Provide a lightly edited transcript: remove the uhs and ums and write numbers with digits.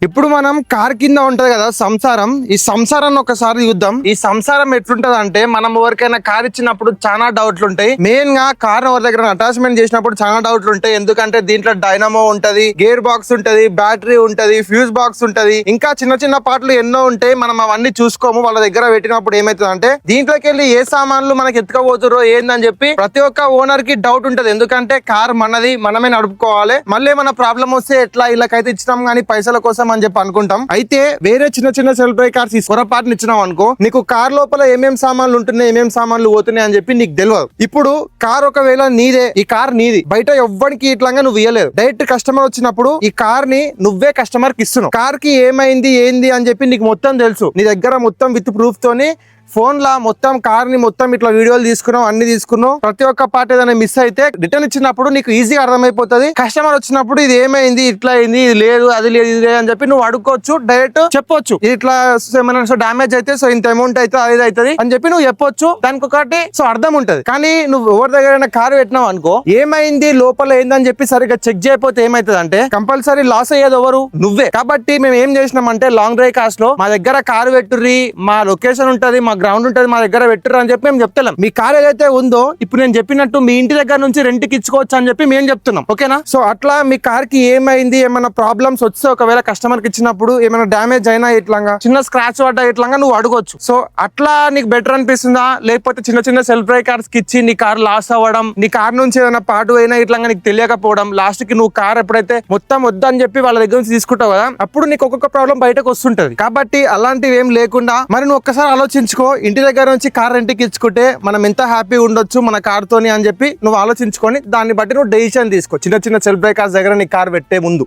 ఇప్పుడు మనం కార్ కింద ఉంటది కదా సంసారం. ఈ సంసారాన్ని ఒకసారి చూద్దాం. ఈ సంసారం ఎట్లుంటది అంటే, మనం ఎవరికైనా కార్ ఇచ్చినప్పుడు చాలా డౌట్లు ఉంటాయి. మెయిన్ గా కార్ ఎవరి దగ్గర అటాచ్మెంట్ చేసినప్పుడు చాలా డౌట్లు ఉంటాయి. ఎందుకంటే దీంట్లో డైనమో ఉంటది, గేర్ బాక్స్ ఉంటది, బ్యాటరీ ఉంటది, ఫ్యూజ్ బాక్స్ ఉంటది, ఇంకా చిన్న చిన్న పార్ట్లు ఎన్నో ఉంటాయి. మనం అవన్నీ చూసుకోము. వాళ్ళ దగ్గర పెట్టినప్పుడు ఏమైతుంది అంటే, దీంట్లోకి వెళ్ళి ఏ సామాన్లు మనకి ఎత్తుకోబోతురో ఏందని చెప్పి ప్రతి ఒక్క ఓనర్ కి డౌట్ ఉంటది. ఎందుకంటే కార్ మనది, మనమే నడుపుకోవాలి. మళ్ళీ మన ప్రాబ్లం వస్తే ఎట్లా, ఇలాకైతే ఇచ్చినాం గానీ పైసల కోసం అని చెప్పి అనుకుంటాం. అయితే వేరే చిన్న చిన్న సెల్ఫ్ డ్రైవ్ కార్స్ పొరపాటుని ఇచ్చినాం అనుకో, నీకు కార్ లోపల ఏమేం సామాన్లు ఉంటున్నాయి, ఏమేం సామాన్లు పోతున్నాయి అని చెప్పి నీకు తెలియదు. ఇప్పుడు కార్ ఒకవేళ నీదే, ఈ కార్ నీది, బయట ఎవ్వరికి ఇట్లాగా నువ్వు ఇయ్యలేదు. డైరెక్ట్ కస్టమర్ వచ్చినప్పుడు ఈ కార్ ని నువ్వే కస్టమర్ కి ఇస్తున్నావు. కార్ కి ఏమైంది ఏంది అని చెప్పి నీకు మొత్తం తెలుసు. నీ దగ్గర మొత్తం విత్ ప్రూఫ్ తోని ఫోన్ లా మొత్తం కార్ ని మొత్తం ఇట్లా వీడియోలు తీసుకున్నావు, అన్ని తీసుకున్నావు. ప్రతి ఒక్క పార్ట్ ఏదైనా మిస్ అయితే రిటర్న్ ఇచ్చినప్పుడు నీకు ఈజీగా అర్థమైపోతుంది. కస్టమర్ వచ్చినప్పుడు ఇది ఏమైంది, ఇట్లా అయింది, ఇది లేదు, అది లేదు, ఇది లేదు అని చెప్పి నువ్వు అడుక్కోవచ్చు. డైరెక్ట్ చెప్పొచ్చు, ఇట్లా ఏమైనా డామేజ్ అయితే సో ఇంత అమౌంట్ అయితే అది అవుతుంది అని చెప్పి నువ్వు చెప్పొచ్చు. దానికి ఒకటి సో అర్థం ఉంటది. కానీ నువ్వు ఎవరి దగ్గర కార్ పెట్టినావు అనుకో, ఏమైంది లోపల ఏందని చెప్పి సరిగ్గా చెక్ చేయకపోతే ఏమైతుంది అంటే కంపల్సరీ లాస్ అయ్యేది ఎవరు, నువ్వే. కాబట్టి మేము ఏం చేసినామంటే లాంగ్ డ్రైవ్ కార్స్ లో మా దగ్గర కారు పెట్టుర్రి, మా లొకేషన్ ఉంటది, మా గ్రౌండ్ ఉంటది, మా దగ్గర పెట్టరు అని చెప్పి మేము చెప్తాం. మీ కార్ ఏదైతే ఉందో ఇప్పుడు నేను చెప్పినట్టు మీ ఇంటి దగ్గర నుంచి రెంట్కి ఇచ్చుకోవచ్చు అని చెప్పి మేము చెప్తున్నాం. ఓకేనా? సో అట్లా మీ కార్ కి ఏమైంది, ఏమైనా ప్రాబ్లమ్స్ వస్తే ఒకవేళ కస్టమర్ కి ఇచ్చినప్పుడు ఏమైనా డ్యామేజ్ అయినా ఇట్లాగా చిన్న స్క్రాచ్ పడ్డా ఇట్లాగా నువ్వు అడగొచ్చు. సో అట్లా నీకు బెటర్ అనిపిస్తుందా, లేకపోతే చిన్న చిన్న సెల్ఫ్ డ్రైవ్ కార్స్ కి ఇచ్చి నీ కార్ లాస్ అవ్వడం, నీ కార్ నుంచి ఏదైనా పాటు అయినా ఇట్లాగా నీకు తెలియకపోవడం, లాస్ట్ కి నువ్వు కార్ ఎప్పుడైతే మొత్తం వద్దని చెప్పి వాళ్ళ దగ్గర నుంచి తీసుకుంటావు కదా, అప్పుడు నీకు ఒక్కొక్క ప్రాబ్లం బయటకు వస్తుంటది. కాబట్టి అలాంటివి ఏం లేకుండా మరి నువ్వు ఒక్కసారి ఆలోచించుకో, ఇంటి దగ్గర నుంచి కార్ రెంట్కి ఇచ్చుకుంటే మనం ఎంత హ్యాపీ ఉండొచ్చు మన కార్ తోని అని చెప్పి నువ్వు ఆలోచించుకొని దాన్ని బట్టి నువ్వు డెసిషన్ తీసుకో చిన్న చిన్న సెల్ఫ్ డ్రైవ్ కార్స్ దగ్గర నీ కార్ పెట్టే ముందు.